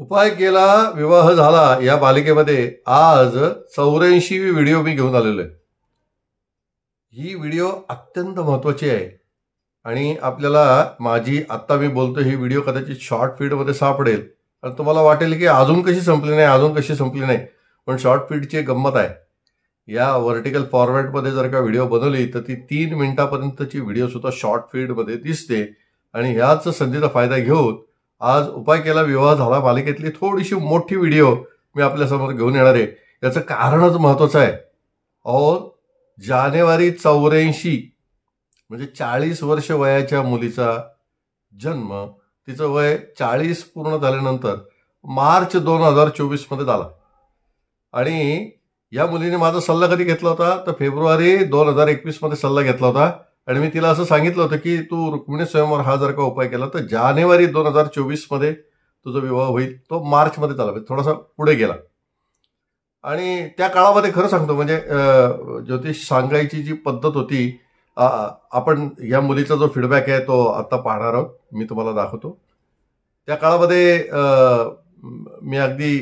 उपाय केला विवाह झाला या मालिकेमध्ये आज 84वी व्हिडिओ मी घेऊन आलेलो आहे। ही व्हिडिओ अत्यंत महत्वाची आहे आणि आपल्याला माझी आत्ता मी बोलतो ही व्हिडिओ कदाचित शॉर्ट फीडमध्ये सापडेल आणि तुम्हाला वाटेल की अजून कशी संपली नाही पण शॉर्ट फीडची गंमत आहे। या व्हर्टिकल फॉर्मॅटमध्ये जर का व्हिडिओ बनवली तर ती 3 मिनिटापर्यंतची व्हिडिओ सुद्धा शॉर्ट फीडमध्ये दिसते आणि ह्याच संधीचा फायदा घेऊन आज उपाय केला विवाह झाला मालिकेतली थोडीशी मोठी व्हिडिओ मी आपल्या समोर घेऊन येणार आहे। याचं कारणच महत्वाचं आहे। जानेवारी 84 म्हणजे 40 वर्ष वयाच्या मुलीचा जन्म, तिचं वय 40 पूर्ण झाल्यानंतर मार्च 2024 मध्ये झाला आणि या मुलीने माझा सल्ला कधी घेतला होता तर फेब्रुवारी 2021 मध्ये सल्ला घेतला होता आणि मी तिला असं सांगितलं होतं की तू रुक्मिणी स्वयंवर हा जर का उपाय केला तर जानेवारी 2024 मध्ये तुझा विवाह होईल। तो मार्च मध्ये झाला, थोडासा पुढे गेला आणि त्या काळामध्ये खरं सांगतो म्हणजे ज्योतिष सांगायची जी पद्धत होती, आपण या मुलीचा जो फीडबॅक आहे तो आता पाहणार आहोत, मी तुम्हाला दाखवतो। त्या काळामध्ये मी अगदी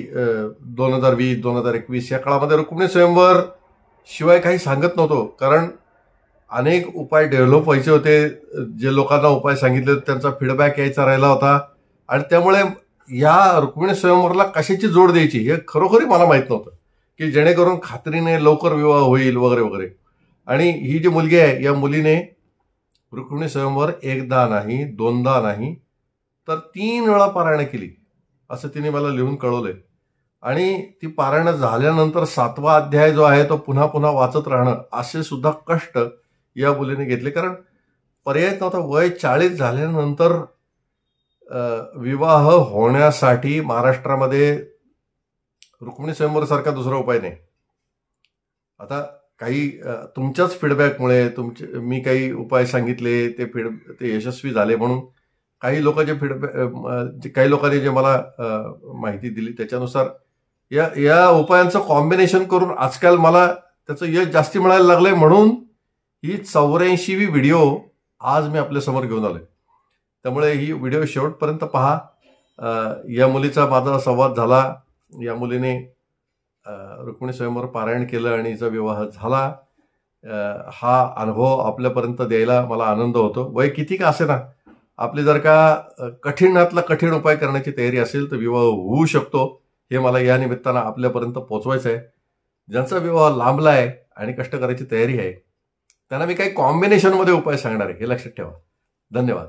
2020-2021 या काळामध्ये रुक्मिणी स्वयंवर शिवाय काही सांगत नव्हतो, कारण अनेक उपाय डेव्हलप व्हायचे होते। जे लोकांना उपाय सांगितले त्यांचा फीडबॅक यायचा राहिला होता आणि त्यामुळे या रुक्मिणी स्वयंवरला कशाची जोड द्यायची हे खरोखरी मला माहित नव्हतं की जेणेकरून खात्रीने लवकर विवाह होईल वगैरे वगैरे। आणि ही जी मुलगी आहे या मुलीने रुक्मिणी स्वयंवर एकदा नाही, दोनदा नाही तर 3 वेळा पारायण केली असं तिने मला लिहून कळवलंय आणि ती पारायण झाल्यानंतर 7वा अध्याय जो आहे तो पुन्हा पुन्हा वाचत राहणं असे सुद्धा कष्ट या मुलीने घेतले, कारण पर्याय नव्हता। वय 40 झाल्यानंतर विवाह होण्यासाठी महाराष्ट्रामध्ये रुक्मिणी स्वयंवर सारखा दुसरा उपाय नाही। आता काही तुमच्याच फीडबॅकमुळे मी काही उपाय सांगितले ते यशस्वी झाले म्हणून काही लोकांनी जे मला माहिती दिली त्याच्यानुसार या उपायांचं कॉम्बिनेशन करून आजकाल मला त्याचं यश जास्ती मिळायला लागलंय, म्हणून ही 84वी व्हिडिओ आज मी आपल्या समोर घेऊन आलोय। त्यामुळे ही व्हिडिओ शेवटपर्यंत पहा। या मुलीचा माझा संवाद झाला, या मुलीने रुक्मिणी स्वयंवर पारायण केलं आणि हिचा विवाह झाला। हा अनुभव आपल्यापर्यंत द्यायला मला आनंद होतो। वय किती का असे ना, आपली जर का कठीणातला कठीण उपाय करण्याची तयारी असेल तर विवाह होऊ शकतो, हे मला या निमित्तानं आपल्यापर्यंत पोहोचवायचं आहे। ज्यांचा विवाह लांबला आहे आणि कष्ट करायची तयारी आहे त्यांना मी काही कॉम्बिनेशनमध्ये उपाय सांगणार आहे, हे लक्षात ठेवा। धन्यवाद।